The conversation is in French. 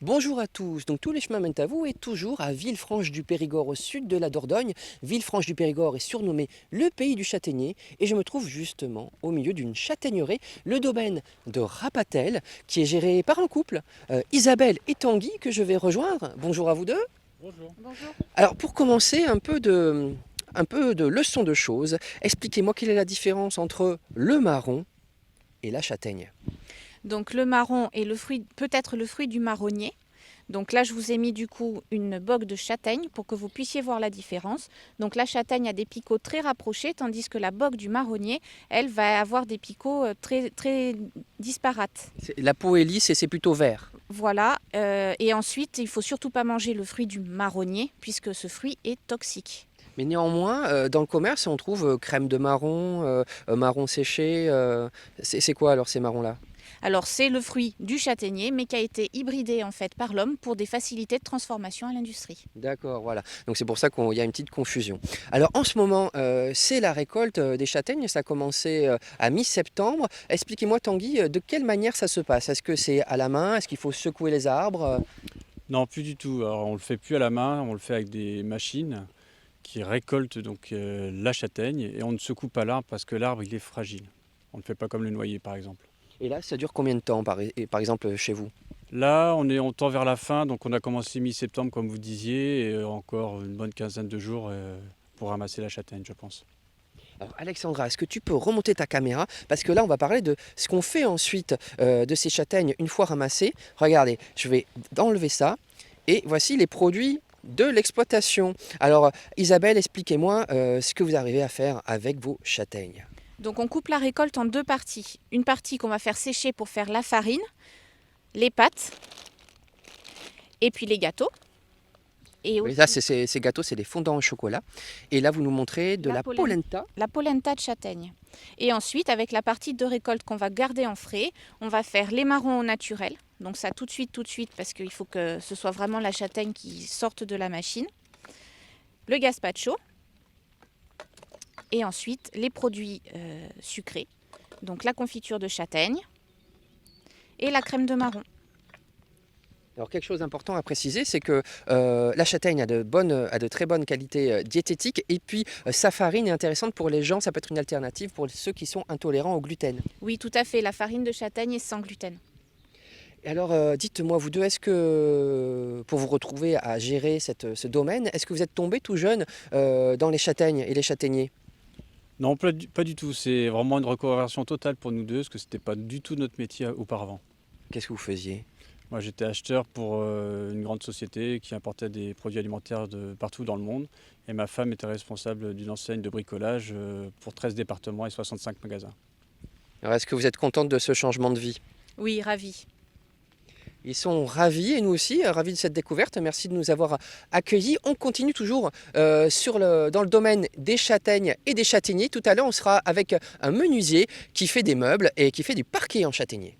Bonjour à tous, donc tous les chemins mènent à vous et toujours à Villefranche-du-Périgord au sud de la Dordogne. Villefranche-du-Périgord est surnommé le pays du châtaignier et je me trouve justement au milieu d'une châtaigneraie, le domaine de Rapatel, qui est géré par un couple, Isabelle et Tanguy, que je vais rejoindre. Bonjour à vous deux. Bonjour. Bonjour. Alors pour commencer, un peu de leçon de choses, expliquez-moi quelle est la différence entre le marron et la châtaigne. Donc le marron est peut-être le fruit du marronnier. Donc là, je vous ai mis du coup une bogue de châtaigne pour que vous puissiez voir la différence. Donc la châtaigne a des picots très rapprochés, tandis que la bogue du marronnier, elle va avoir des picots très, très disparates. La peau est lisse et c'est plutôt vert. Voilà. Et ensuite, il faut surtout pas manger le fruit du marronnier, puisque ce fruit est toxique. Mais néanmoins, dans le commerce, on trouve crème de marron, marron séché. C'est quoi alors ces marrons-là? Alors c'est le fruit du châtaignier, mais qui a été hybridé en fait par l'homme pour des facilités de transformation à l'industrie. D'accord, voilà. Donc c'est pour ça qu'il y a une petite confusion. Alors en ce moment, c'est la récolte des châtaignes. Ça a commencé à mi-septembre. Expliquez-moi, Tanguy, de quelle manière ça se passe? Est-ce que c'est à la main? Est-ce qu'il faut secouer les arbres? Non, plus du tout. Alors, on le fait plus à la main, on le fait avec des machines qui récoltent donc la châtaigne et on ne secoue pas l'arbre parce que l'arbre il est fragile. On ne le fait pas comme le noyer par exemple. Et là, ça dure combien de temps, par exemple, chez vous? Là, on tend vers la fin, donc on a commencé mi-septembre comme vous disiez, et encore une bonne quinzaine de jours pour ramasser la châtaigne, je pense. Alors Alexandra, est-ce que tu peux remonter ta caméra? Parce que là, on va parler de ce qu'on fait ensuite de ces châtaignes une fois ramassées. Regardez, je vais enlever ça. Et voici les produits de l'exploitation. Alors Isabelle, expliquez-moi ce que vous arrivez à faire avec vos châtaignes. Donc on coupe la récolte en deux parties. Une partie qu'on va faire sécher pour faire la farine, les pâtes et puis les gâteaux. Et Oui, aussi là, ces gâteaux, c'est des fondants au chocolat. Et là, vous nous montrez de la polenta. la polenta de châtaigne. Et ensuite, avec la partie de récolte qu'on va garder en frais, on va faire les marrons au naturel. Donc ça tout de suite, parce qu'il faut que ce soit vraiment la châtaigne qui sorte de la machine. Le gazpacho. Et ensuite, les produits sucrés. Donc la confiture de châtaigne et la crème de marron. Alors quelque chose d'important à préciser, c'est que la châtaigne a de très bonnes qualités diététiques et puis sa farine est intéressante pour les gens, ça peut être une alternative pour ceux qui sont intolérants au gluten. Oui, tout à fait, la farine de châtaigne est sans gluten. Et alors dites-moi vous deux, est-ce que pour vous retrouver à gérer ce domaine, est-ce que vous êtes tombé tout jeune dans les châtaignes et les châtaigniers? Non, pas du tout. C'est vraiment une reconversion totale pour nous deux, parce que c'était pas du tout notre métier auparavant. Qu'est-ce que vous faisiez? Moi, j'étais acheteur pour une grande société qui importait des produits alimentaires de partout dans le monde. Et ma femme était responsable d'une enseigne de bricolage pour 13 départements et 65 magasins. Alors est-ce que vous êtes contente de ce changement de vie? Oui, ravi. Ils sont ravis et nous aussi, ravis de cette découverte. Merci de nous avoir accueillis. On continue toujours dans le domaine des châtaignes et des châtaigniers. Tout à l'heure, on sera avec un menuisier qui fait des meubles et qui fait du parquet en châtaignier.